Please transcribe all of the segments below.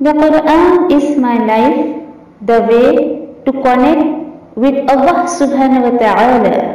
The Quran is my life, the way to connect with Allah subhanahu wa ta'ala.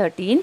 13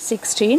16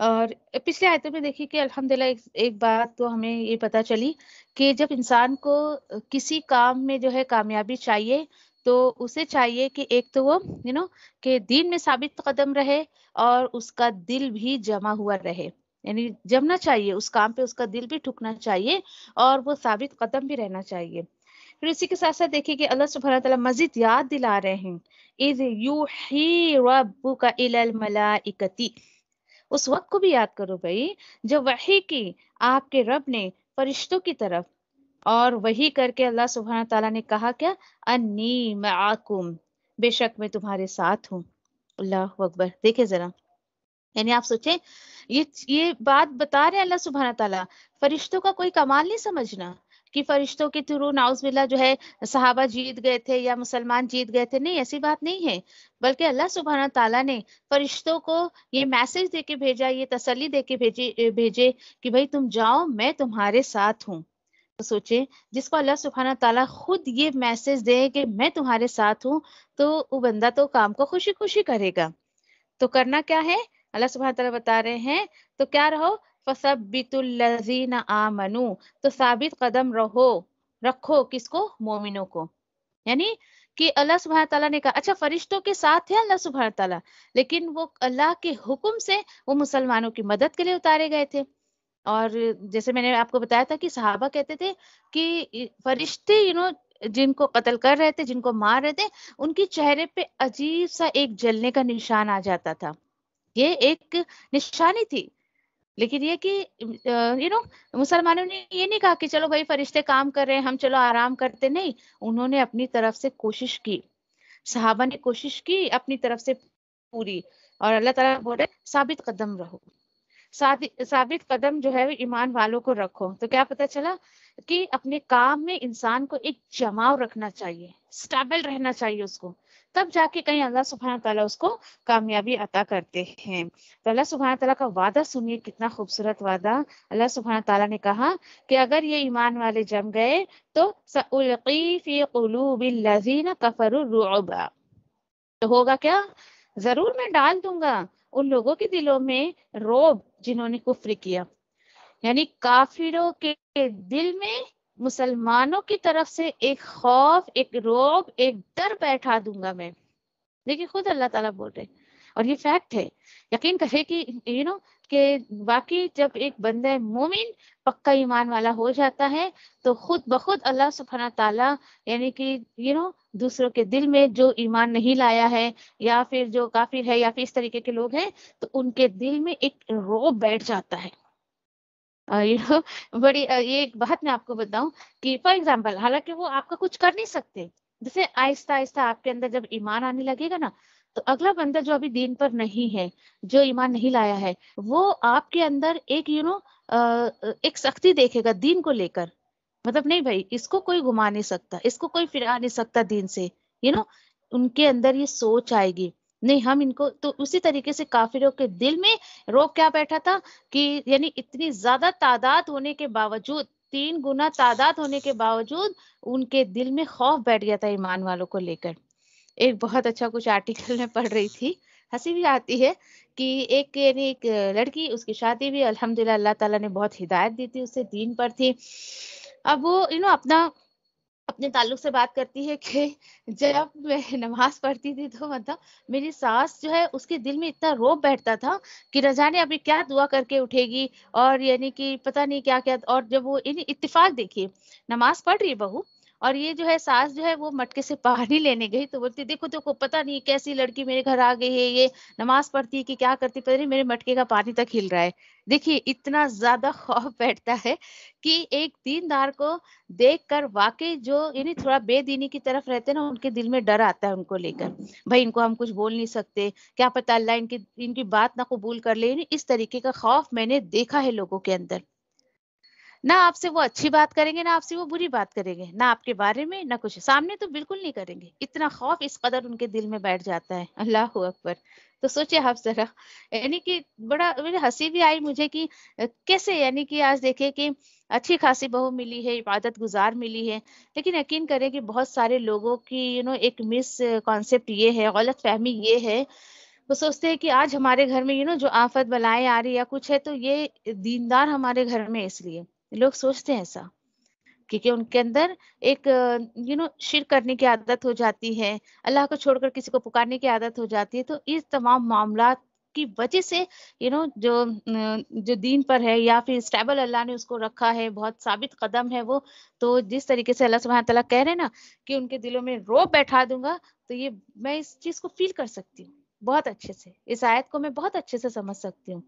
اور پچھلے آیتوں میں دیکھیے کہ الحمدللہ ایک بات تو ہمیں یہ پتہ چلی کہ جب انسان کو کسی کام میں جو ہے کامیابی چاہیے تو اسے چاہیے کہ ایک تو وہ کہ دین میں ثابت قدم رہے اور اس کا دل بھی جمع ہوا رہے، یعنی جمنا چاہیے اس کام پہ، اس کا دل بھی ٹھکنا چاہیے اور وہ ثابت قدم بھی رہنا چاہیے۔ پھر اسی کے ساتھ ساتھ دیکھیے کہ اللہ سبحانہ تعالیٰ مزید یاد دلا رہے ہیں اذ یوحی ربک الی الملائکۃ، اس وقت کو بھی یاد کرو بھائی جو وحی کی آپ کے رب نے فرشتوں کی طرف، اور وہی کر کے اللہ سبحانہ تعالیٰ نے کہا کیا، انی معکم، بے شک میں تمہارے ساتھ ہوں۔ اللہ اکبر، دیکھیں ذرا، یعنی آپ سوچیں یہ بات بتا رہے ہیں اللہ سبحانہ تعالیٰ، فرشتوں کا کوئی کمال نہیں سمجھنا کہ فرشتوں کے تھرو نعوذ باللہ جو ہے صحابہ جیت گئے تھے یا مسلمان جیت گئے تھے، نہیں، ایسی بات نہیں ہے، بلکہ اللہ سبحانہ تعالیٰ نے فرشتوں کو یہ میسج دے کے بھیجا، یہ تسلی دے کے بھیجے کہ بھائی تم جاؤ، میں تمہارے ساتھ ہوں۔ تو سوچیں جس کو اللہ سبحانہ تعالیٰ خود یہ میسج دے کہ میں تمہارے ساتھ ہوں، تو وہ بندہ تو کام کو خوشی خوشی کرے گا۔ تو کرنا کیا ہے، اللہ سبحانہ تعالیٰ بتا رہے ہیں تو کیا رہو، فَثَبِّتُوا الَّذِينَ آمَنُوا، تو ثابت قدم رکھو کس کو، مومنوں کو، یعنی کہ اللہ سبحانہ تعالیٰ نے کہا اچھا فرشتوں کے ساتھ ہے اللہ سبحانہ تعالیٰ، لیکن وہ اللہ کے حکم سے وہ مسلمانوں کی مدد کے لیے اتارے گئے تھے۔ اور جیسے میں نے آپ کو بتایا تھا کہ صحابہ کہتے تھے کہ فرشتے جن کو قتل کر رہے تھے، جن کو مار رہے تھے، ان کی چہرے پہ عجیب سا ایک جلنے کا نشان آ جاتا تھا، یہ ایک نشانی تھی۔ لیکن یہ کہ مسلمانوں نے یہ نہیں کہا کہ چلو بھائی فرشتے کام کر رہے ہیں ہم چلو آرام کرتے، نہیں، انہوں نے اپنی طرف سے کوشش کی، صحابہ نے کوشش کی اپنی طرف سے پوری، اور اللہ تعالیٰ بول رہے ثابت قدم رہو، ثابت قدم جو ہے ایمان والوں کو رکھو۔ تو کیا پتہ چلا کہ اپنے کام میں انسان کو ایک جماؤ رکھنا چاہیے، سٹیبل رہنا چاہیے اس کو، تب جا کے کہیں اللہ سبحانہ تعالیٰ اس کو کامیابی عطا کرتے ہیں۔ تو اللہ سبحانہ تعالیٰ کا وعدہ سنیے، کتنا خوبصورت وعدہ۔ اللہ سبحانہ تعالیٰ نے کہا کہ اگر یہ ایمان والے جم گئے تو سَأُلْقِي فِي قُلُوبِ الَّذِينَ كَفَرُوا الرُّعْبَ، تو ہوگا کیا، ضرور میں ڈال دوں گا ان لوگوں کے دلوں میں روب جنہوں نے کفر کیا، یعنی کافروں کے دل میں مسلمانوں کی طرف سے ایک خوف، ایک روب، ایک ڈر بیٹھا دوں گا میں۔ دیکھیں خود اللہ تعالیٰ بول رہے، اور یہ فیکٹ ہے، یقین کرے کہ کہ واقعی جب ایک بندہ مومن پکا ایمان والا ہو جاتا ہے تو خود بخود اللہ سبحانہ تعالیٰ یعنی کہ دوسروں کے دل میں جو ایمان نہیں لایا ہے یا پھر جو کافر ہے یا پھر اس طریقے کے لوگ ہیں تو ان کے دل میں ایک روب بیٹھ جاتا ہے۔ بڑی یہ ایک بات میں آپ کو بتاؤں کہ فار ایگزامپل، حالانکہ وہ آپ کا کچھ کر نہیں سکتے، جیسے آہستہ آہستہ آپ کے اندر جب ایمان آنے لگے گا نا تو اگلا بندہ جو ابھی دین پر نہیں ہے، جو ایمان نہیں لایا ہے، وہ آپ کے اندر ایک ایک سختی دیکھے گا دین کو لے کر، مطلب نہیں بھائی اس کو کوئی گما نہیں سکتا، اس کو کوئی پھرا نہیں سکتا دین سے، ان کے اندر یہ سوچ آئے گی، نہیں ہم ان کو، تو اسی طریقے سے کافروں کے دل میں روب کیا بیٹھا تھا کہ یعنی اتنی زیادہ تعداد ہونے کے باوجود، 3 گنا تعداد ہونے کے باوجود ان کے دل میں خوف بیٹھ گیا تھا ایمان والوں کو لے کر۔ ایک بہت اچھا کچھ آرٹیکل میں پڑھ رہی تھی، ہنسی بھی آتی ہے کہ ایک لڑکی، اس کی شادی بھی الحمدللہ اللہ تعالیٰ نے بہت ہدایت دی تھی، اسے دین پر تھی، اب وہ اپنے تعلق سے بات کرتی ہے کہ جب میں نماز پڑھتی تھی تو مطلب میری ساس جو ہے اس کے دل میں اتنا روب بیٹھتا تھا کہ نہ جانے ابھی کیا دعا کر کے اٹھے گی، اور یعنی کہ پتہ نہیں کیا کیا، اور جب وہ اتفاق دیکھیے نماز پڑھ رہی ہے بہو، اور یہ جو ہے ساس جو ہے وہ مٹکے سے پانی لینے گئی تو بولتی دیکھو دیکھو پتہ نہیں کیسی لڑکی میرے گھر آ گئی ہے، یہ نماز پڑھتی کہ کیا کرتی پتہ نہیں، میرے مٹکے کا پانی تک ہل رہا ہے۔ دیکھیے اتنا زیادہ خوف بیٹھتا ہے کہ ایک دیندار کو دیکھ کر واقعی جو تھوڑا بے دینی کی طرف رہتے نا، ان کے دل میں ڈر آتا ہے ان کو لے کر، بھائی ان کو ہم کچھ بول نہیں سکتے، کیا پتہ اللہ ان کی بات نہ قبول کر لے، اس طریقے کا خوف میں نے دیکھا ہے لوگوں کے اندر، نہ آپ سے وہ اچھی بات کریں گے، نہ آپ سے وہ بری بات کریں گے، نہ آپ کے بارے میں نہ کچھ، سامنے تو بالکل نہیں کریں گے، اتنا خوف اس قدر ان کے دل میں بیٹھ جاتا ہے۔ اللہ اکبر، تو سوچے آپ ذرا، یعنی کہ بڑا ہنسی بھی آئی مجھے کہ کیسے، یعنی کہ آج دیکھیں کہ اچھی خاصی بہو ملی ہے، عبادت گزار ملی ہے، لیکن یقین کریں کہ بہت سارے لوگوں کی ایک مس کانسیپٹ یہ ہے، غلط فہمی یہ ہے وہ سوچتے ہیں کہ آج ہمارے گھر میں جو آفت بلائیں آ رہی یا کچھ ہے تو یہ دیندار ہمارے گھر میں، اس لیے لوگ سوچتے ہیں ایسا، کیونکہ ان کے اندر ایک شرک کرنے کی عادت ہو جاتی ہے، اللہ کو چھوڑ کر کسی کو پکارنے کی عادت ہو جاتی ہے، تو اس تمام معاملات کی وجہ سے جو دین پر ہے یا پھر اسٹیبل اللہ نے اس کو رکھا ہے، بہت ثابت قدم ہے وہ، تو جس طریقے سے اللہ سبحانہ تعالیٰ کہہ رہے ہیں نا کہ ان کے دلوں میں رعب بیٹھا دوں گا، تو یہ میں اس چیز کو فیل کر سکتی ہوں بہت اچھے سے، اس آیت کو میں بہت اچھے سے سمجھ سکتی ہوں،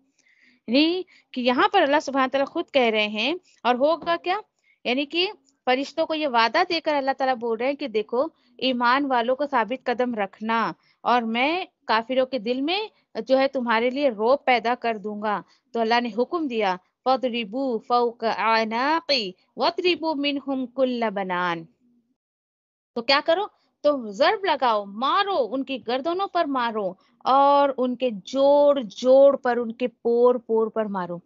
یعنی کہ یہاں پر اللہ سبحانہ تعالیٰ خود کہہ رہے ہیں، اور ہوگا کیا، یعنی کہ فرشتوں کو یہ وعدہ دے کر اللہ تعالیٰ بول رہے ہیں کہ دیکھو ایمان والوں کو ثابت قدم رکھنا، اور میں کافروں کے دل میں جو ہے تمہارے لیے روب پیدا کر دوں گا، تو اللہ نے حکم دیا فَاضْرِبُوا فَوْقَ أَعْنَاقِ وَاضْرِبُوا مِنْهُمْ كُلَّ بَنَانٍ، تو کیا کرو، تم ضرب لگاؤ، مارو، ان کی گردنوں پر مارو، اور ان کے جوڑ جوڑ پر، ان کے پور پور پر مارو۔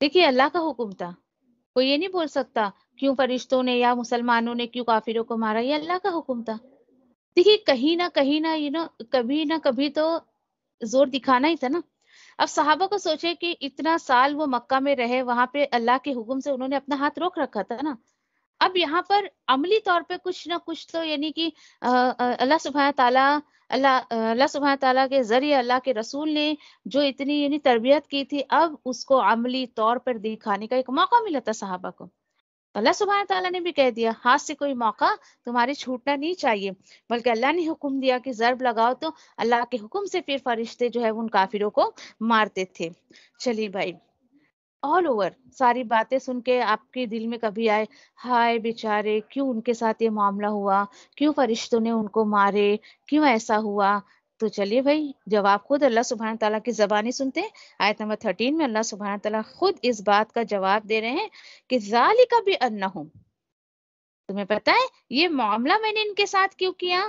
دیکھیے اللہ کا حکم تھا، کوئی یہ نہیں بول سکتا کیوں فرشتوں نے یا مسلمانوں نے کیوں کافروں کو مارا، یہ اللہ کا حکم تھا۔ دیکھیے کہیں نہ کہیں کبھی نہ کبھی تو زور دکھانا ہی تھا نا۔ اب صحابہ کو سوچے کہ اتنا سال وہ مکہ میں رہے، وہاں پہ اللہ کے حکم سے انہوں نے اپنا ہاتھ روک رکھا تھا نا، اب یہاں پر عملی طور پہ کچھ نہ کچھ تو یعنی کہ اللہ سبحانہ تعالیٰ اللہ سبحانہ تعالیٰ کے ذریعے اللہ کے رسول نے جو اتنی تربیت کی تھی، اب اس کو عملی طور پر دکھانے کا ایک موقع ملا تھا صحابہ کو۔ اللہ سبحانہ تعالیٰ نے بھی کہہ دیا ہاتھ سے کوئی موقع تمہارے چھوٹنا نہیں چاہیے، بلکہ اللہ نے حکم دیا کہ ضرب لگاؤ، تو اللہ کے حکم سے پھر فرشتے جو ہے ان کافروں کو مارتے تھے۔ چلیے بھائی، آل اوور ساری باتیں سن کے آپ کے دل میں کبھی آئے ہائے بیچارے کیوں ان کے ساتھ یہ معاملہ ہوا، کیوں فرشتوں نے ان کو مارے، کیوں ایسا ہوا، تو چلیے بھائی جواب خود اللہ سبحانہ تعالیٰ کی زبانی سنتے ہیں۔ آیت نمبر 13 میں اللہ سبحانہ تعالیٰ خود اس بات کا جواب دے رہے ہیں کہ ذالک بانہم، تمہیں پتہ ہے یہ معاملہ میں نے ان کے ساتھ کیوں کیا،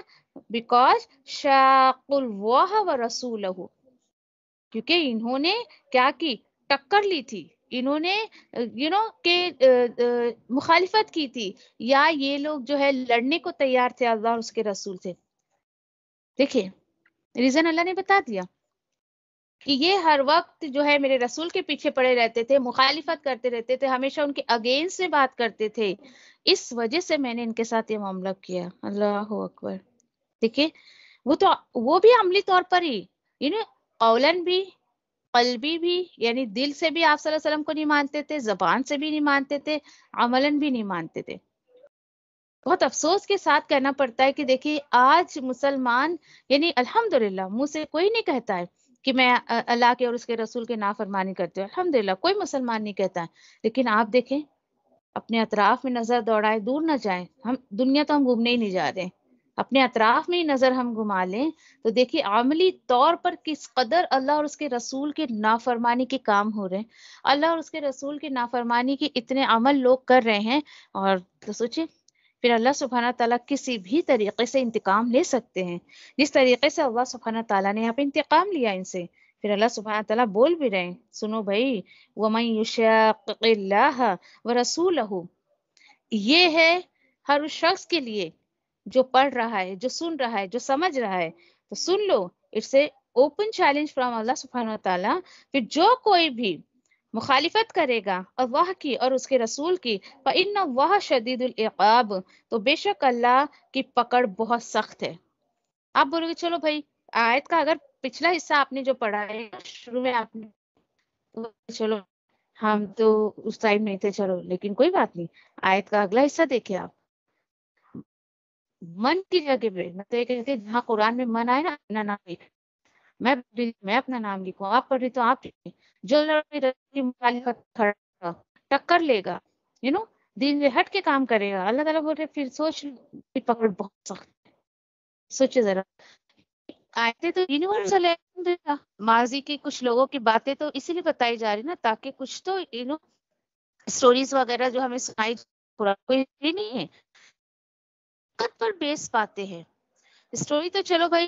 بیکاز شاقوا اللہ ورسولہ، کیونکہ انہوں نے کیا کی، ٹکر لی تھی، انہوں نے کہ مخالفت کی تھی، یا یہ لوگ جو ہے لڑنے کو تیار تھے اللہ اور اس کے رسول سے۔ دیکھیں ریزن اللہ نے بتا دیا کہ یہ ہر وقت جو ہے میرے رسول کے پیچھے پڑے رہتے تھے، مخالفت کرتے رہتے تھے، ہمیشہ ان کے اگینسٹ سے بات کرتے تھے، اس وجہ سے میں نے ان کے ساتھ یہ معاملہ کیا۔ اللہ اکبر، دیکھیں وہ بھی عملی طور پر ہی قولن بھی، قلبی بھی، یعنی دل سے بھی آپ صلی اللہ علیہ وسلم کو نہیں مانتے تھے، زبان سے بھی نہیں مانتے تھے، عملاً بھی نہیں مانتے تھے۔ بہت افسوس کے ساتھ کہنا پڑتا ہے کہ دیکھیے آج مسلمان الحمدللہ منہ سے کوئی نہیں کہتا ہے کہ میں اللہ کے اور اس کے رسول کے نافرمانی کرتے ہوں، الحمدللہ کوئی مسلمان نہیں کہتا ہے، لیکن آپ دیکھیں اپنے اطراف میں نظر دوڑائے، دور نہ جائیں، ہم دنیا تو ہم گھومنے ہی نہیں جا رہے، اپنے اطراف میں ہی نظر ہم گھما لیں تو دیکھیے عملی طور پر کس قدر اللہ اور اس کے رسول کے نافرمانی کے کام ہو رہے ہیں، اللہ اور اس کے رسول کے نافرمانی کے اتنے عمل لوگ کر رہے ہیں، اور تو سوچیں پھر اللہ سبحانہ تعالیٰ کسی بھی طریقے سے انتقام لے سکتے ہیں، جس طریقے سے اللہ سبحانہ تعالیٰ نے یہاں پہ انتقام لیا ان سے۔ پھر اللہ سبحانہ تعالیٰ بول بھی رہے ہیں، سنو بھائی، وَمَن يُشَاقِقِ اللَّهَ وَرَسُولَهُ، یہ ہے ہر اس شخص کے لیے جو پڑھ رہا ہے، جو سن رہا ہے، جو سمجھ رہا ہے، تو سن لو، it's a open challenge from اللہ سبحانہ تعالیٰ۔ پھر جو کوئی بھی مخالفت کرے گا اللہ کی اور اس کے رسول کی، فَإِنَّ اللَّهَ شَدِيدُ الْعِقَابِ، تو بے شک اللہ کی پکڑ بہت سخت ہے۔ آپ بولو گے چلو بھائی آیت کا اگر پچھلا حصہ آپ نے جو پڑھا ہے شروع میں آپ نے، تو چلو ہم تو اس ٹائم نہیں تھے، چلو لیکن کوئی بات نہیں، آیت کا اگلا حصہ دیکھیں آپ، من کی جگہ پہ میں تو یہ کہتی ہوں جہاں قرآن میں من آئے نا اپنا نام لکھ، میں اپنا نام لکھوں، آپ پڑھ رہی تو آپ لکھیں، جو لڑکی مخالفت کھڑا ٹکر لے گا، دین سے ہٹ کے کام کرے گا، اللہ تعالیٰ بول رہے پھر سوچ پکڑ بہت سخت ہے۔ سوچے ذرا، آیتیں تو یونیورسل ہے، الحمدللہ ماضی کی کچھ لوگوں کی باتیں تو اسی لیے بتائی جا رہی نا تاکہ کچھ تو اسٹوریز وغیرہ جو ہمیں سنائی قرآن کوئی نہیں ہے، حقیقت پر بیس پاتے ہیں۔ اسٹوری تو چلو بھائی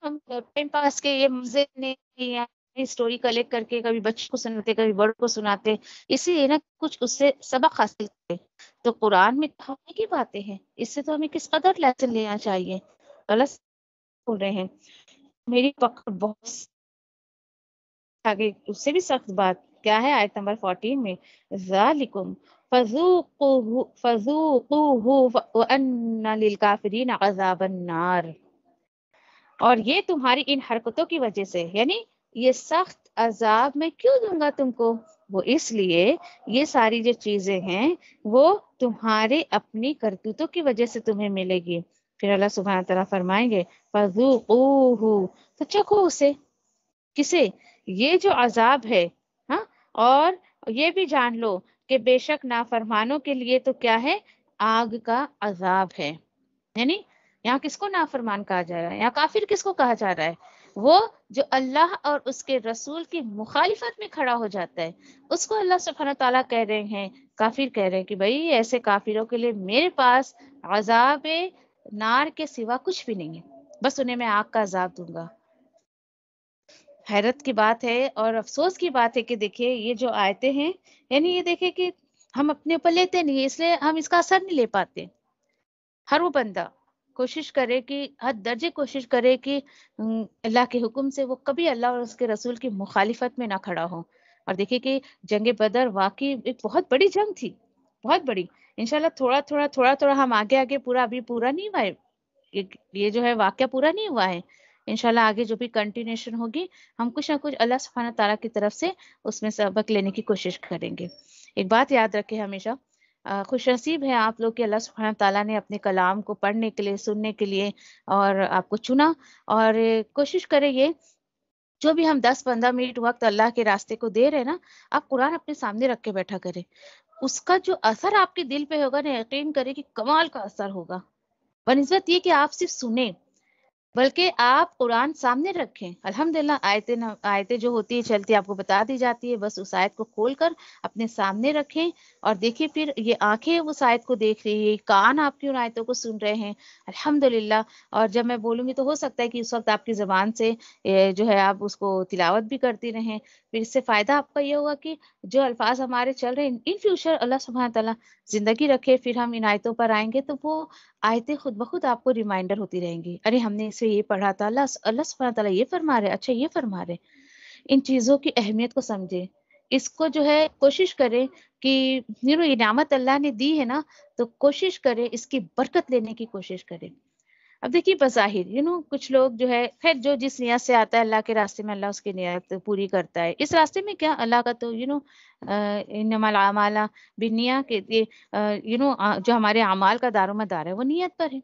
ہم ٹائم پاس کے یہ مزے نے اسٹوری کلیکٹ کر کے کبھی بچوں کو سناتے کبھی بڑوں کو سناتے، اسی لیے نا کچھ اس سے سبق حاصل کرتے، تو قرآن میں ہونے کی باتیں ہیں، اس سے تو ہمیں کس قدر لیسن لینا چاہیے۔ اللہ بول رہے ہیں میری پکڑ بہت آگے اس سے بھی سخت بات کیا ہے آیت نمبر 14 میں، ذالکم فذوقوہ وان للکافرین عذاب النار، اور یہ تمہاری ان حرکتوں کی وجہ سے، یعنی یہ سخت عذاب میں کیوں دوں گا تم کو، وہ اس لیے یہ ساری جو چیزیں ہیں وہ تمہارے اپنی کرتوتوں کی وجہ سے تمہیں ملے گی۔ پھر اللہ سبحانہ تعالیٰ فرمائیں گے فذوقوہ، تو چکھو اسے، کسے؟ یہ جو عذاب ہے، ہاں، اور یہ بھی جان لو کہ بے شک نافرمانوں کے لیے تو کیا ہے، آگ کا عذاب ہے۔ یعنی یہاں کس کو نافرمان کہا جا رہا ہے، یہاں کافر کس کو کہا جا رہا ہے؟ وہ جو اللہ اور اس کے رسول کی مخالفت میں کھڑا ہو جاتا ہے، اس کو اللہ سبحانہ تعالیٰ کہہ رہے ہیں، کافر کہہ رہے ہیں کہ بھئی ایسے کافروں کے لیے میرے پاس عذاب نار کے سوا کچھ بھی نہیں ہے، بس انہیں میں آگ کا عذاب دوں گا۔ حیرت کی بات ہے اور افسوس کی بات ہے کہ دیکھیے یہ جو آیتیں ہیں، یعنی یہ دیکھیں کہ ہم اپنے اوپر لیتے نہیں، اس لیے ہم اس کا اثر نہیں لے پاتے۔ ہر وہ بندہ کوشش کرے کہ حد درجے کوشش کرے کہ اللہ کے حکم سے وہ کبھی اللہ اور اس کے رسول کی مخالفت میں نہ کھڑا ہو۔ اور دیکھیے کہ جنگ بدر واقعی ایک بہت بڑی جنگ تھی، بہت بڑی۔ انشاءاللہ تھوڑا ہم آگے آگے ابھی پورا نہیں ہوا ہے، یہ جو ہے واقعہ پورا نہیں ہوا ہے۔ انشاءاللہ آگے جو بھی کنٹینیوشن ہوگی، ہم کچھ نہ کچھ اللہ سبحانہ تعالیٰ کی طرف سے اس میں سبق لینے کی کوشش کریں گے۔ ایک بات یاد رکھیں ہمیشہ، خوش نصیب ہے آپ لوگ کہ اللہ سبحانہ تعالیٰ نے اپنے کلام کو پڑھنے کے لیے، سننے کے لیے اور آپ کو چنا، اور کوشش کریں یہ جو بھی ہم 10-15 منٹ وقت اللہ کے راستے کو دے رہے ہیں نا، آپ قرآن اپنے سامنے رکھ کے بیٹھا کریں، اس کا جو اثر آپ کے دل پہ ہوگا نا، یقین کریں کہ کمال کا اثر ہوگا، بنسبت یہ کہ آپ صرف سنیں، بلکہ آپ قرآن سامنے رکھیں۔ الحمدللہ آیتیں جو ہوتی ہے چلتی آپ کو بتا دی جاتی ہے، بس اس آیت کو کھول کر اپنے سامنے رکھیں اور دیکھیں، پھر یہ آنکھیں اس آیت کو دیکھ رہی ہے، کان آپ کی ان آیتوں کو سن رہے ہیں، الحمدللہ۔ اور جب میں بولوں گی تو ہو سکتا ہے کہ اس وقت آپ کی زبان سے جو ہے آپ اس کو تلاوت بھی کرتی رہیں، پھر اس سے فائدہ آپ کا یہ ہوگا کہ جو الفاظ ہمارے چل رہے ہیں ان فیوچر اللہ سبحانہ تعالیٰ زندگی رکھے، پھر ہم ان آیتوں پر آئیں گے تو وہ آیتیں خود بخود آپ کو ریمائنڈر ہوتی رہیں گی، ارے ہم نے اسے یہ پڑھا تھا، اللہ سبحانہ تعالیٰ یہ فرما رہے، اچھا یہ فرما رہے۔ ان چیزوں کی اہمیت کو سمجھیں، اس کو جو ہے کوشش کریں کہ یہ نعمت اللہ نے دی ہے نا، تو کوشش کریں اس کی برکت لینے کی کوشش کریں۔ اب دیکھیے بظاہر کچھ لوگ جو ہے، خیر جو جس نیت سے آتا ہے اللہ کے راستے میں، اللہ اس کی نیت پوری کرتا ہے۔ اس راستے میں کیا اللہ کا تو انما الاعمال بالنیات کے جو ہمارے اعمال کا دار و مدار ہے وہ نیت پر ہے،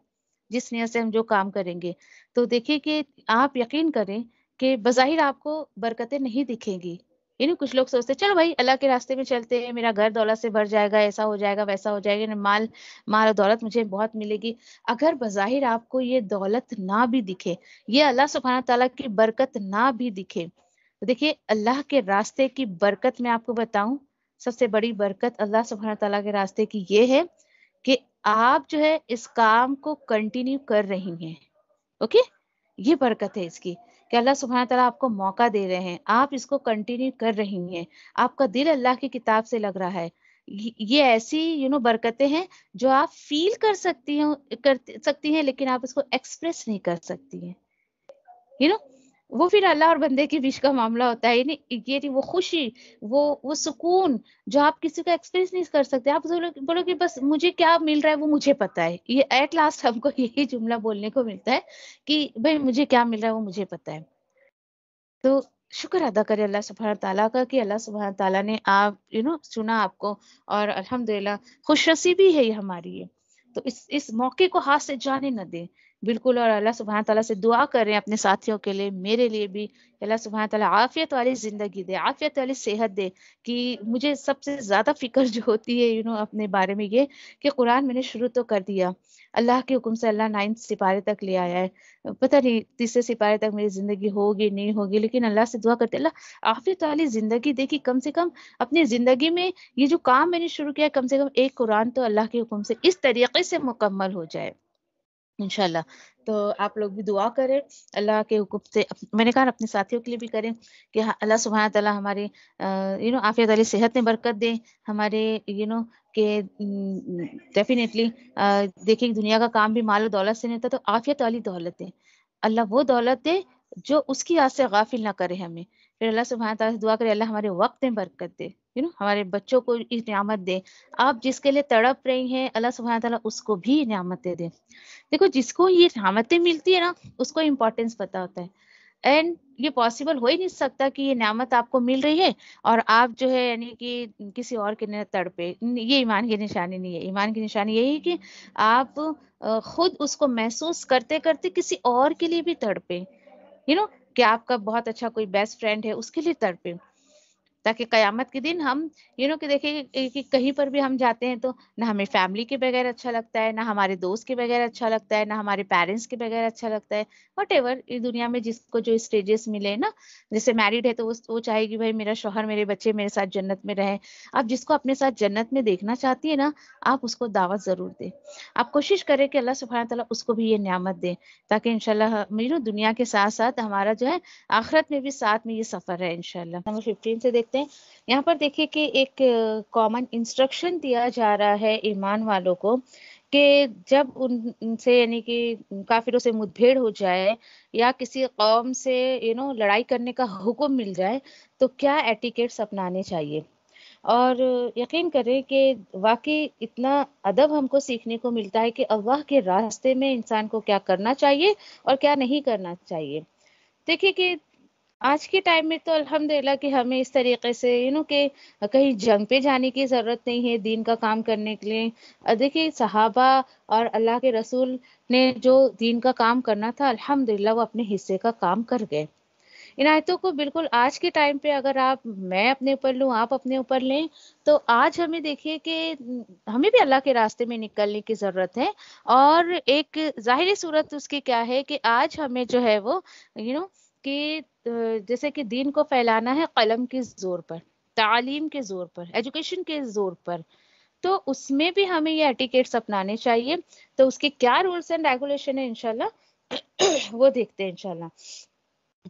جس نیت سے ہم جو کام کریں گے۔ تو دیکھیے کہ آپ یقین کریں کہ بظاہر آپ کو برکتیں نہیں دکھیں گی، کچھ لوگ سوچتے ہیں چلو بھائی اللہ کے راستے میں چلتے ہیں، میرا گھر دولت سے بھر جائے گا، ایسا ہو جائے گا، ویسا ہو جائے گا، مال و دولت مجھے بہت ملے گی۔ اگر بظاہر آپ کو یہ دولت نہ بھی دکھے، یہ اللہ سبحانہ تعالیٰ کی برکت نہ بھی دکھے، تو دیکھیے اللہ کے راستے کی برکت میں آپ کو بتاؤں، سب سے بڑی برکت اللہ سبحانہ تعالیٰ کے راستے کی یہ ہے کہ آپ جو ہے اس کام کو کنٹینیو کر رہی ہیں، اوکے؟ یہ برکت ہے اس کی کہ اللہ سبحانہ تعالیٰ آپ کو موقع دے رہے ہیں، آپ اس کو کنٹینیو کر رہی ہیں، آپ کا دل اللہ کی کتاب سے لگ رہا ہے۔ یہ ایسی برکتیں ہیں جو آپ فیل کر سکتی ہیں لیکن آپ اس کو ایکسپریس نہیں کر سکتی ہیں۔ وہ پھر اللہ اور بندے کے بیچ کا معاملہ ہوتا ہے، یہ وہ خوشی، وہ سکون جو آپ کسی کو ایکسپریس نہیں کر سکتے۔ آپ بولو کہ بس مجھے کیا مل رہا ہے وہ مجھے پتا ہے، یہ ایٹ لاسٹ ہم کو یہی جملہ بولنے کو ملتا ہے کہ بھائی مجھے کیا مل رہا ہے وہ مجھے پتا ہے۔ تو شکر ادا کرے اللہ سبحانہ تعالیٰ کا کہ اللہ سبحانہ تعالیٰ نے آپ سنا آپ کو، اور الحمدللہ خوش نصیبی ہے یہ ہماری ہے۔ تو اس موقع کو ہاتھ سے جانے نہ دیں بالکل، اور اللہ سبحانہ تعالیٰ سے دعا کریں اپنے ساتھیوں کے لیے، میرے لیے بھی، اللہ سبحانہ تعالیٰ عافیت والی زندگی دے، عافیت والی صحت دے۔ کہ مجھے سب سے زیادہ فکر جو ہوتی ہے اپنے بارے میں یہ کہ قرآن میں نے شروع تو کر دیا، اللہ کے حکم سے اللہ 9 سپارے تک لے آیا ہے، پتہ نہیں 30 سپارے تک میری زندگی ہوگی نہیں ہوگی، لیکن اللہ سے دعا کرتے اللہ عافیت والی زندگی دے کہ کم سے کم اپنی زندگی میں یہ جو کام میں نے شروع کیا کم سے کم ایک قرآن تو اللہ کے حکم سے اس طریقے سے مکمل ہو جائے انشاءاللہ۔ تو آپ لوگ بھی دعا کریں اللہ کے حکم سے، میں نے کہا اپنے ساتھیوں کے لیے بھی کریں کہ اللہ سبحانہ تعالیٰ ہمارے عافیت والی صحت میں برکت دیں، ہمارے کہ ڈیفینیٹلی دیکھیں دنیا کا کام بھی مال و دولت سے نہیں ہوتا، تو عافیت والی دولت دیں، اللہ وہ دولت دے جو اس کی یاد سے غافل نہ کرے ہمیں. پھر اللہ سبحانہ تعالیٰ سے دعا کرے اللہ ہمارے وقت میں برکت دے، ہمارے بچوں کو اس نعمت دے. آپ جس کے لیے تڑپ رہی ہیں اللہ سبحانہ تعالیٰ اس کو بھی نعمت دے دے. دیکھو جس کو یہ نعمتیں ملتی ہے نا اس کو امپورٹینس پتہ ہوتا ہے. اینڈ یہ پاسبل ہو ہی نہیں سکتا کہ یہ نعمت آپ کو مل رہی ہے اور آپ جو ہے یعنی کہ کسی اور کے لیے تڑپے. یہ ایمان کی نشانی نہیں ہے. ایمان کی نشانی یہی ہے کہ آپ خود اس کو محسوس کرتے کرتے کسی اور کے لیے بھی تڑپے. کہ آپ کا بہت اچھا کوئی بیسٹ فرینڈ ہے اس کے لیے تڑپے، تاکہ قیامت کے دن ہم کہ دیکھیں کہ کہیں پر بھی ہم جاتے ہیں تو نہ ہمیں فیملی کے بغیر اچھا لگتا ہے، نہ ہمارے دوست کے بغیر اچھا لگتا ہے، نہ ہمارے پیرنٹس کے بغیر اچھا لگتا ہے. وٹ ایور اس دنیا میں جس کو جو اسٹیجز ملے نا، جیسے میرڈ ہے تو وہ چاہے گی بھائی میرا شوہر میرے بچے میرے ساتھ جنت میں رہیں. آپ جس کو اپنے ساتھ جنت میں دیکھنا چاہتی ہے نا آپ اس کو دعوت ضرور دیں. آپ کوشش کریں کہ اللہ سبحانہ تعالیٰ اس کو بھی یہ نعمت دے، تاکہ انشاءاللہ دنیا کے ساتھ ساتھ ہمارا جو ہے آخرت میں بھی ساتھ میں یہ سفر ہے انشاءاللہ. نمبر 15 سے دیکھتے ہیں. یہاں پر دیکھیے کہ ایک کامن انسٹرکشن دیا جا رہا ہے ایمان والوں کو کہ جب ان سے یعنی کہ کافروں سے مدبھیڑ ہو جائے یا کسی قوم سے لڑائی کرنے کا حکم مل جائے تو کیا ایٹیکیٹس اپنانے چاہیے. اور یقین کریں کہ واقعی اتنا ادب ہم کو سیکھنے کو ملتا ہے کہ اللہ کے راستے میں انسان کو کیا کرنا چاہیے اور کیا نہیں کرنا چاہیے. دیکھیے کہ آج کے ٹائم میں تو الحمدللہ کہ ہمیں اس طریقے سے کہ کہیں جنگ پہ جانے کی ضرورت نہیں ہے دین کا کام کرنے کے لیے. دیکھیے صحابہ اور اللہ کے رسول نے جو دین کا کام کرنا تھا الحمدللہ وہ اپنے حصے کا کام کر گئے. ان آیتوں کو بالکل آج کے ٹائم پہ اگر میں اپنے اوپر لوں آپ اپنے اوپر لیں تو آج ہمیں دیکھیے کہ ہمیں بھی اللہ کے راستے میں نکلنے کی ضرورت ہے. اور ایک ظاہری صورت اس کی کیا ہے کہ آج ہمیں جو ہے وہ کہ جیسے کہ دین کو پھیلانا ہے قلم کے زور پر، تعلیم کے زور پر، ایجوکیشن کے زور پر. تو اس میں بھی ہمیں یہ ایٹیکیٹس اپنانے چاہیے. تو اس کے کیا رولز اینڈ ریگولیشن ہے انشاءاللہ وہ دیکھتے ہیں انشاءاللہ.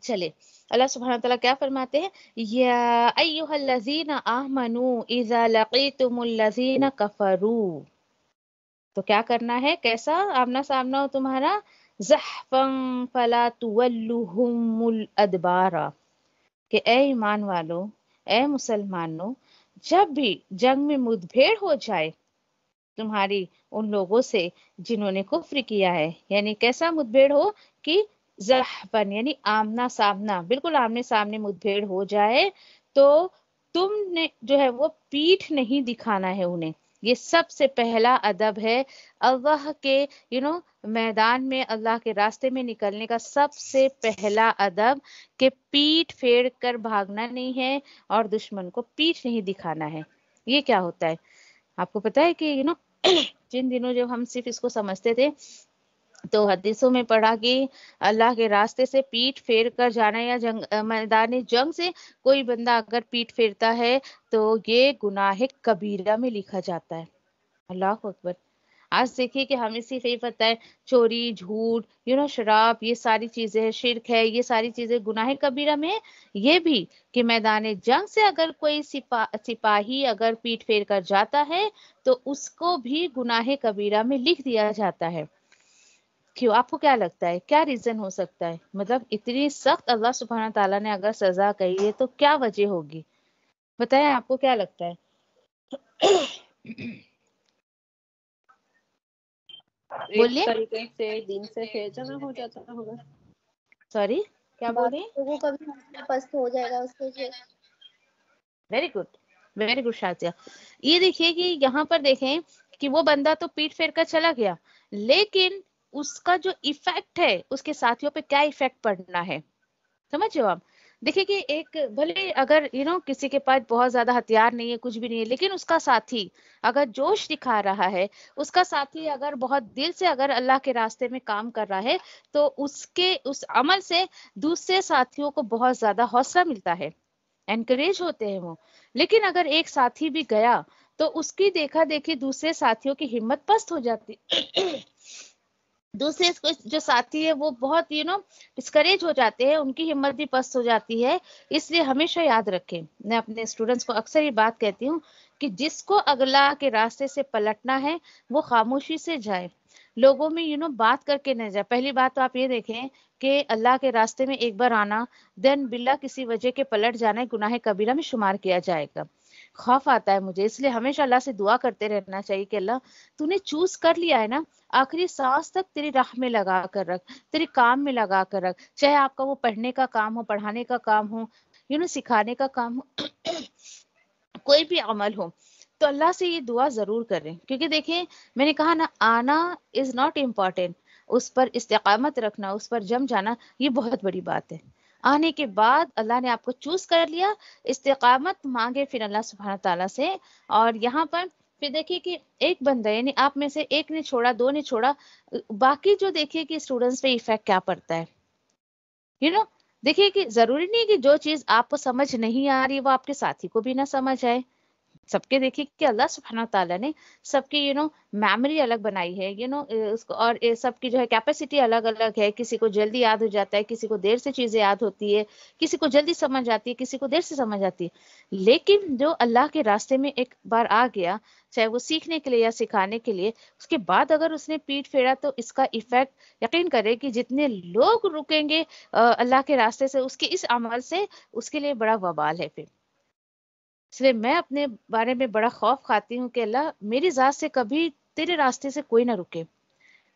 چلے اللہ سبحانہ تعالیٰ کیا فرماتے ہیں، یا ایھا الذین آمنوا اذا لقیتم الذین کفروا. تو کیا کرنا ہے، کیسا آمنا سامنا ہو تمہارا، زحفا فلا تولوہم الادبار. کہ اے ایمان والو، اے مسلمانوں، جب بھی جنگ میں مدبھیڑ ہو جائے تمہاری ان لوگوں سے جنہوں نے کفر کیا ہے، یعنی کیسا مدبھیڑ ہو کہ زحفن یعنی آمنا سامنا، بالکل آمنے سامنے مدبھیڑ ہو جائے تو تم نے جو ہے وہ پیٹھ نہیں دکھانا ہے انہیں. یہ سب سے پہلا ادب ہے اللہ کے میدان میں، اللہ کے راستے میں نکلنے کا سب سے پہلا ادب کہ پیٹھ پھیر کر بھاگنا نہیں ہے اور دشمن کو پیٹھ نہیں دکھانا ہے. یہ کیا ہوتا ہے آپ کو پتا ہے کہ جن دنوں جب ہم صرف اس کو سمجھتے تھے تو حدیثوں میں پڑھا کہ اللہ کے راستے سے پیٹھ پھیر کر جانا یا میدان جنگ سے کوئی بندہ اگر پیٹھ پھیرتا ہے تو یہ گناہ کبیرہ میں لکھا جاتا ہے. اللہ اکبر. آج دیکھیے کہ ہمیں صرف یہ پتہ ہے چوری، جھوٹ، شراب، یہ ساری چیزیں شرک ہے، یہ ساری چیزیں گناہ کبیرہ میں. یہ بھی کہ میدان جنگ سے اگر کوئی سپاہی اگر پیٹھ پھیر کر جاتا ہے تو اس کو بھی گناہ کبیرہ میں لکھ دیا جاتا ہے. کیوں؟ آپ کو کیا لگتا ہے کیا ریزن ہو سکتا ہے؟ مطلب اتنی سخت اللہ سبحانہ تعالیٰ نے اگر سزا کہی ہے تو کیا وجہ ہوگی؟ بتائیں آپ کو کیا لگتا ہے؟ ایک بولیے. طریقے سے دین سے پھیر جانا ہو جاتا ہوگا. سوری کیا بول رہی ہیں؟ لوگوں کا بھی حوصلہ پست ہو جائے گا اس سے. Very good, very good Shazia. یہ دیکھیے کہ یہاں پر دیکھیں کہ وہ بندہ تو پیٹ پھیر کر چلا گیا لیکن اس کا جو ایفیکٹ ہے اس کے ساتھیوں پہ کیا ایفیکٹ پڑنا ہے سمجھو آپ. دیکھیں کہ ایک بھلے اگر کسی کے پاس بہت زیادہ ہتھیار نہیں ہے کچھ بھی نہیں ہے لیکن اس کا ساتھی اگر جوش دکھا رہا ہے، اس کا ساتھی اگر بہت دل سے اگر اللہ کے راستے میں کام کر رہا ہے تو اس عمل سے دوسرے ساتھیوں کو بہت زیادہ حوصلہ ملتا ہے، انکریج ہوتے ہیں وہ. لیکن اگر ایک ساتھی بھی گیا تو اس کی دیکھا دیکھی دوسرے ساتھیوں کی ہمت پست ہو جاتی. دوسرے جو ساتھی ہے وہ بہت ڈسکریج ہو جاتے ہیں، ان کی ہمت بھی پست ہو جاتی ہے. اس لیے ہمیشہ یاد رکھیں، میں اپنے اسٹوڈنٹس کو اکثر یہ بات کہتی ہوں کہ جس کو اللہ کے راستے سے پلٹنا ہے وہ خاموشی سے جائے، لوگوں میں بات کر کے نہ جائے۔ پہلی بات تو آپ یہ دیکھیں کہ اللہ کے راستے میں ایک بار آنا، دین بلا کسی وجہ کے پلٹ جانا گناہ کبیرہ میں شمار کیا جائے گا۔ خوف آتا ہے مجھے، اس لیے ہمیشہ اللہ سے دعا کرتے رہنا چاہیے کہ اللہ تو نے چوز کر لیا ہے نا، آخری سانس تک تیری راہ میں لگا کر رکھ، تیری کام میں لگا کر رکھ، چاہے آپ کا وہ پڑھنے کا کام ہو، پڑھانے کا کام ہو، سکھانے کا کام ہو، کوئی بھی عمل ہو، تو اللہ سے یہ دعا ضرور کریں، کیونکہ دیکھیں میں نے کہا نا، آنا از ناٹ امپورٹینٹ، اس پر استقامت رکھنا، اس پر جم جانا، یہ بہت بڑی بات ہے۔ آنے کے بعد اللہ نے آپ کو چوز کر لیا، استقامت مانگے پھر اللہ سبحانہ تعالیٰ سے۔ اور یہاں پر پھر دیکھیے کہ ایک بندہ، یعنی آپ میں سے ایک نے چھوڑا، دو نے چھوڑا، باقی جو دیکھیے کہ اسٹوڈنٹس پہ ایفیکٹ کیا پڑتا ہے، دیکھیے کہ ضروری نہیں کہ جو چیز آپ کو سمجھ نہیں آ رہی وہ آپ کے ساتھی کو بھی نہ سمجھ آئے۔ سب کے دیکھیے کہ اللہ سبحانہ تعالیٰ نے سب کی میموری الگ بنائی ہے، اور سب کی جو ہے کیپیسٹی الگ الگ ہے، کسی کو جلدی یاد ہو جاتا ہے، کسی کو دیر سے چیزیں یاد ہوتی ہے، کسی کو جلدی سمجھ آتی ہے، کسی کو دیر سے سمجھ آتی ہے۔ لیکن جو اللہ کے راستے میں ایک بار آ گیا، چاہے وہ سیکھنے کے لیے یا سکھانے کے لیے، اس کے بعد اگر اس نے پیٹ پھیرا تو اس کا ایفیکٹ یقین کرے کہ جتنے لوگ رکیں گے اللہ کے راستے سے اس کے اس عمل سے، اس کے لیے بڑا وبال ہے۔ پھر اس لیے میں اپنے بارے میں بڑا خوف کھاتی ہوں کہ اللہ میری ذات سے کبھی تیرے راستے سے کوئی نہ رکے۔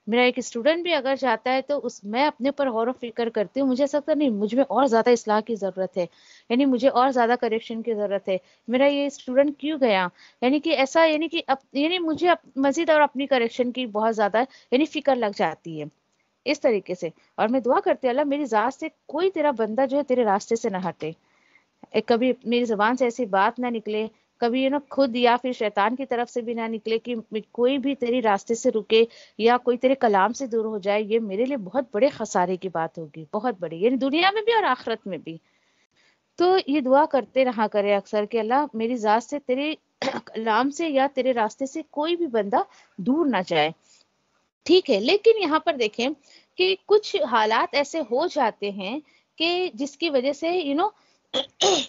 میرا ایک اسٹوڈنٹ بھی اگر جاتا ہے تو میں اپنے پر غور و فکر کرتی ہوں، مجھے ایسا لگتا نہیں مجھ میں اور زیادہ اصلاح کی ضرورت ہے، یعنی مجھے اور زیادہ کریکشن کی ضرورت ہے، میرا یہ اسٹوڈنٹ کیوں گیا، یعنی کہ ایسا، یعنی مجھے مزید اور اپنی کریکشن کی بہت زیادہ فکر لگ جاتی ہے اس طریقے سے۔ اور میں دعا کرتی ہوں اللہ میری ذات سے کوئی تیرا بندہ جو ہے تیرے راستے سے نہ ہٹے، کبھی میری زبان سے ایسی بات نہ نکلے، کبھی خود یا پھر شیطان کی طرف سے بھی نہ نکلے کہ کوئی بھی تیری راستے سے رکے یا کوئی تیرے کلام سے دور ہو جائے۔ یہ میرے لیے بہت بڑے خسارے کی بات ہوگی، بہت بڑی، یعنی دنیا میں بھی اور آخرت میں بھی۔ تو یہ دعا کرتے رہا کرے اکثر کہ اللہ میری ذات سے تیرے کلام سے یا تیرے راستے سے کوئی بھی بندہ دور نہ جائے۔ ٹھیک ہے، لیکن یہاں پر دیکھیں کہ کچھ حالات ایسے ہو جاتے ہیں کہ جس کی وجہ سے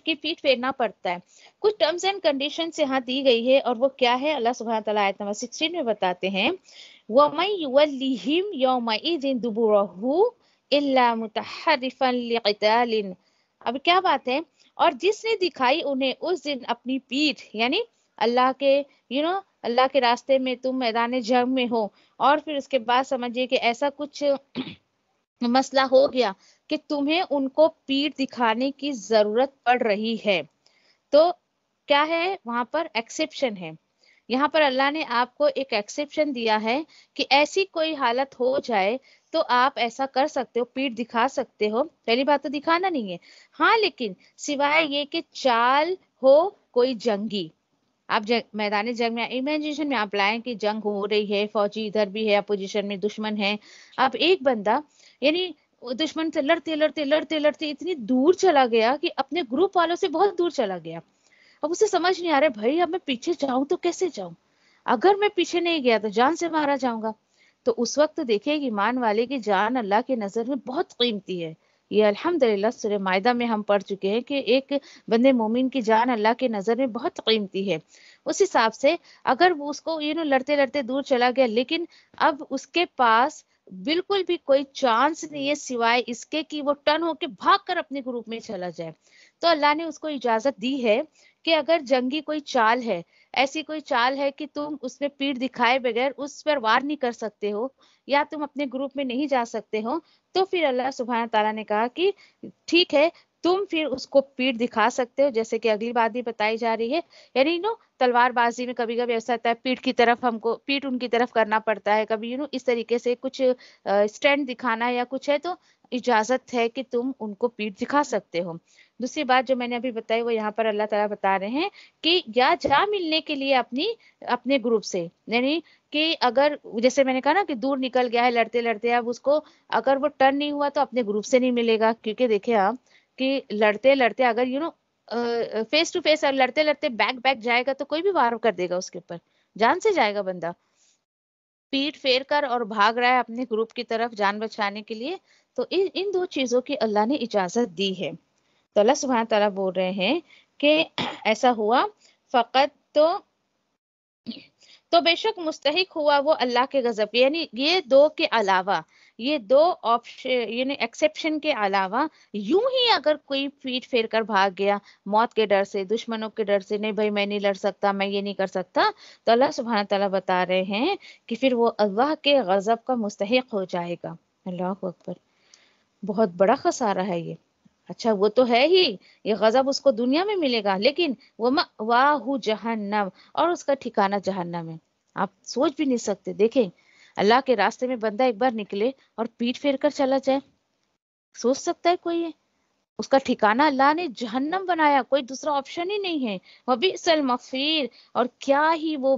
کہ پیٹ پھیرنا پڑتا ہے۔ کچھ ٹرمز اینڈ کنڈیشنز یہاں دی گئی ہے، اور وہ کیا ہے اللہ سبحانہ تعالیٰ آیت نمبر 16 میں بتاتے ہیں، وَمَن يُوَلِّهِمْ يَوْمَئِذٍ دُبُرَهُ إِلَّا مُتَحَرِّفًا لِقِتَالٍ۔ اب کیا بات ہے، اور جس نے دکھائی انہیں اس دن اپنی پیٹھ، یعنی اللہ کے اللہ کے راستے میں تم میدان جنگ میں ہو، اور پھر اس کے بعد سمجھیے کہ ایسا کچھ مسئلہ ہو گیا کہ تمہیں ان کو پیٹھ دکھانے کی ضرورت پڑ رہی ہے، تو کیا ہے وہاں پر ایکسیپشن ہے۔ یہاں پر اللہ نے آپ کو ایک ایکسیپشن دیا ہے کہ ایسی کوئی حالت ہو جائے تو آپ ایسا کر سکتے ہو، پیٹھ دکھا سکتے ہو۔ پہلی بات تو دکھانا نہیں ہے، ہاں، لیکن سوائے یہ کہ چال ہو کوئی جنگی، آپ میدان جنگ میں امیجنیشن میں آپ لائیں کہ جنگ ہو رہی ہے، فوجی ادھر بھی ہے، اپوزیشن میں دشمن ہے، اب ایک بندہ یعنی دشمن سے لڑتے لڑتے لڑتے لڑتے اتنی دور چلا گیا کہ اپنے گروپ والوں سے بہت دور چلا گیا۔ اب اسے سمجھ نہیں آ رہا بھائی اب میں پیچھے جاؤں تو کیسے جاؤں، اگر میں پیچھے نہیں گیا تو جان سے مارا جاؤں گا۔ تو اس وقت دیکھیں ایمان والے کی جان اللہ کے نظر میں بہت قیمتی ہے۔ یہ الحمدللہ سورہ مائدہ میں ہم پڑھ چکے ہیں کہ ایک بندے مومن کی جان اللہ کے نظر میں بہت قیمتی ہے۔ اس حساب سے اگر وہ اس کو لڑتے لڑتے دور چلا گیا، لیکن اب اس کے پاس بالکل بھی کوئی چانس نہیں ہے سوائے اس کے کہ وہ ٹرن ہو کے بھاگ کر اپنے گروپ میں چلا جائے، تو اللہ نے اس کو اجازت دی ہے کہ اگر جنگی کوئی چال ہے، ایسی کوئی چال ہے کہ تم اس میں پیٹھ دکھائے بغیر اس پر وار نہیں کر سکتے ہو یا تم اپنے گروپ میں نہیں جا سکتے ہو، تو پھر اللہ سبحانہ تعالیٰ نے کہا کہ ٹھیک ہے تم پھر اس کو پیٹھ دکھا سکتے ہو، جیسے کہ اگلی بات بھی بتائی جا رہی ہے، یعنی تلوار بازی میں کبھی کبھی ایسا ہوتا ہے پیٹھ کی طرف ہم کو پیٹھ ان کی طرف کرنا پڑتا ہے، کبھی اس طریقے سے کچھ اسٹینڈ دکھانا یا کچھ ہے تو اجازت ہے کہ تم ان کو پیٹھ دکھا سکتے ہو۔ دوسری بات جو میں نے ابھی بتائی وہ یہاں پر اللہ تعالیٰ بتا رہے ہیں کہ یا جا ملنے کے لیے اپنے گروپ سے، یعنی کہ اگر جیسے میں نے کہا نا کہ دور نکل گیا ہے لڑتے لڑتے، اب اس کو اگر وہ ٹرن نہیں ہوا تو اپنے گروپ سے نہیں ملے گا، کیونکہ دیکھیں آپ کہ لڑتے لڑتے اگر فیس ٹو فیس لڑتے لڑتے بیک جائے گا تو کوئی بھی وار کر دے گا اس کے اوپر، جان سے جائے گا بندہ۔ پیٹ پھیر کر اور بھاگ رہا ہے اپنے گروپ کی طرف جان بچانے کے لیے، تو ان دو چیزوں کی اللہ نے اجازت دی ہے۔ تو اللہ سبحانہ تعالیٰ بول رہے ہیں کہ ایسا ہوا فقط تو بے شک مستحق ہوا وہ اللہ کے غضب، یعنی یہ دو کے علاوہ، یہ دو آپشن یعنی ایکسیپشن کے علاوہ یوں ہی اگر کوئی پیٹ پھیر کر بھاگ گیا موت کے ڈر سے، دشمنوں کے ڈر سے، نہیں بھائی میں نہیں لڑ سکتا، میں یہ نہیں کر سکتا، تو اللہ سبحانہ تعالیٰ بتا رہے ہیں کہ پھر وہ اللہ کے غضب کا مستحق ہو جائے گا۔ اللہ اکبر، بہت بڑا خسارہ ہے یہ۔ اچھا وہ تو ہے ہی، یہ غضب اس کو دنیا میں ملے گا، لیکن وَمَأْوَاهُ جہنم، اور اس کا ٹھکانہ جہنم ہے۔ آپ سوچ بھی نہیں سکتے، دیکھیں اللہ کے راستے میں بندہ ایک بار نکلے اور پیٹ پھیر کر چلا جائے، سوچ سکتا ہے کوئی یہ؟ اس کا ٹھکانہ اللہ نے جہنم بنایا، کوئی دوسرا آپشن ہی نہیں ہے۔ وَبِئْسَ الْمَصِيرُ، اور کیا ہی وہ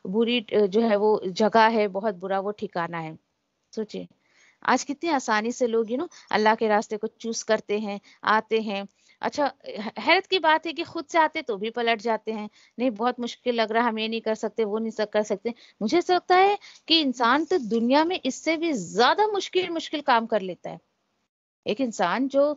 بری جو ہے وہ جگہ ہے، بہت برا وہ ٹھکانہ ہے۔ سوچیں آج کتنی آسانی سے لوگ اللہ کے راستے کو چوز کرتے ہیں، آتے ہیں۔ اچھا حیرت کی بات ہے کہ خود سے آتے تو بھی پلٹ جاتے ہیں، نہیں بہت مشکل لگ رہا، ہم یہ نہیں کر سکتے، وہ نہیں کر سکتے۔ مجھے ایسا لگتا ہے کہ انسان تو دنیا میں اس سے بھی زیادہ مشکل کام کر لیتا ہے۔ ایک انسان جو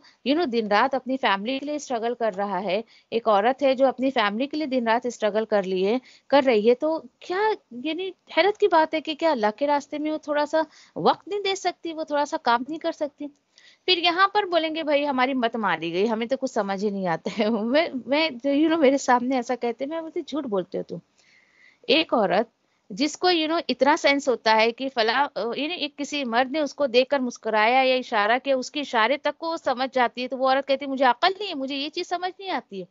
دن رات اپنی فیملی کے لیے اسٹرگل کر رہا ہے، ایک عورت ہے جو اپنی فیملی کے لیے دن رات اسٹرگل کر رہی ہے، تو کیا یعنی حیرت کی بات ہے کہ کیا اللہ کے راستے میں وہ تھوڑا سا وقت نہیں دے سکتی، وہ تھوڑا سا کام نہیں کر سکتی؟ پھر یہاں پر بولیں گے بھائی ہماری مت ماری گئی، ہمیں تو کچھ سمجھ ہی نہیں آتا ہے۔ میں میرے سامنے ایسا کہتے ہیں، میں بولتی جھوٹ بولتے ہو تم۔ ایک عورت جس کو اتنا سینس ہوتا ہے کہ فلاں ایک کسی مرد نے اس کو دیکھ کر مسکرایا یا اشارہ کیا، اس کے اشارے تک کو وہ سمجھ جاتی ہے، تو وہ عورت کہتی ہے مجھے عقل نہیں ہے، مجھے یہ چیز سمجھ نہیں آتی ہے۔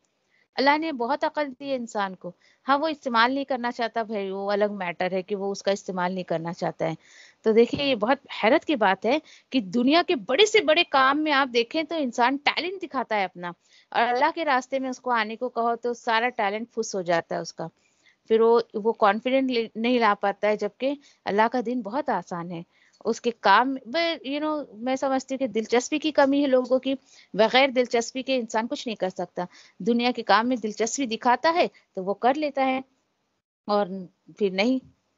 اللہ نے بہت عقل دی ہے انسان کو، ہاں وہ استعمال نہیں کرنا چاہتا بھائی، وہ الگ میٹر ہے کہ وہ اس کا استعمال نہیں کرنا چاہتا ہے۔ تو دیکھیں یہ بہت حیرت کی بات ہے کہ دنیا کے بڑے سے بڑے کام میں آپ دیکھیں تو انسان ٹیلنٹ دکھاتا ہے اپنا، اور اللہ کے راستے میں اس کو آنے کو کہو تو سارا ٹیلنٹ فس ہو جاتا ہے اس کا، پھر وہ کانفیڈنٹ نہیں لا پاتا ہے، جبکہ اللہ کا دین بہت آسان ہے۔ اس کے کام میں سمجھتی ہوں کہ دلچسپی کی کمی ہے لوگوں کی، بغیر دلچسپی کے انسان کچھ نہیں کر سکتا۔ دنیا کے کام میں دلچسپی دکھاتا ہے تو وہ کر لیتا ہے، اور پھر نہیں۔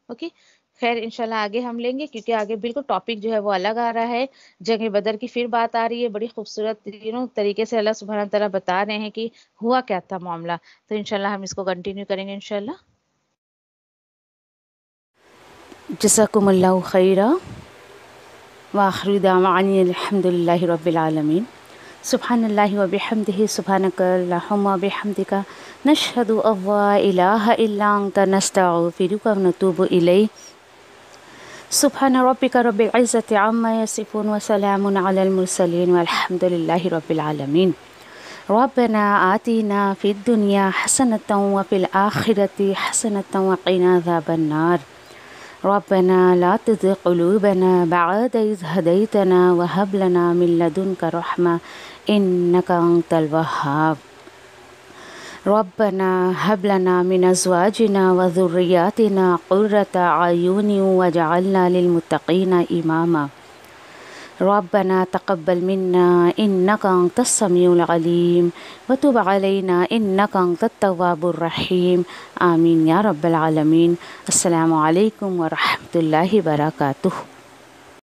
اوکے خیر انشاءاللہ آگے ہم لیں گے، کیونکہ آگے بالکل ٹاپک جو ہے وہ الگ آ رہا ہے، جنگ بدر کی پھر بات آ رہی ہے، بڑی خوبصورت طریقے سے اللہ سبحانہ تعالیٰ بتا رہے ہیں کہ ہوا کیا تھا معاملہ، تو انشاءاللہ ہم اس کو کنٹینیو کریں گے انشاءاللہ۔ جزاکم اللہ خیرا، وآخر دعوانا الحمد للہ رب العالمین۔ سبحان اللہ و بحمدہ، سبحانک اللہم و بحمدک، نشہد ان لا الہ الا انت، نستغفرک و نتوب الیک۔ سبحان ربک رب العزۃ عما یصفون، وسلام علی المرسلین، والحمد للہ رب العالمین۔ ربنا آتنا فی الدنیا حسنۃ وفی الآخرۃ حسنۃ وقنا عذاب النار۔ ربنا لا تزغ قلوبنا بعد إذ هديتنا وهب لنا من لدنك رحمة إنك أنت الوهاب۔ ربنا هب لنا من أزواجنا وذرياتنا قرة أعين واجعلنا للمتقين إماما۔ ربنا تقبل منا إنك أنت السميع العليم وتب علينا إنك أنت التواب الرحيم، آمين يا رب العالمين۔ السلام علیکم ورحمۃ اللہ وبرکاتہ۔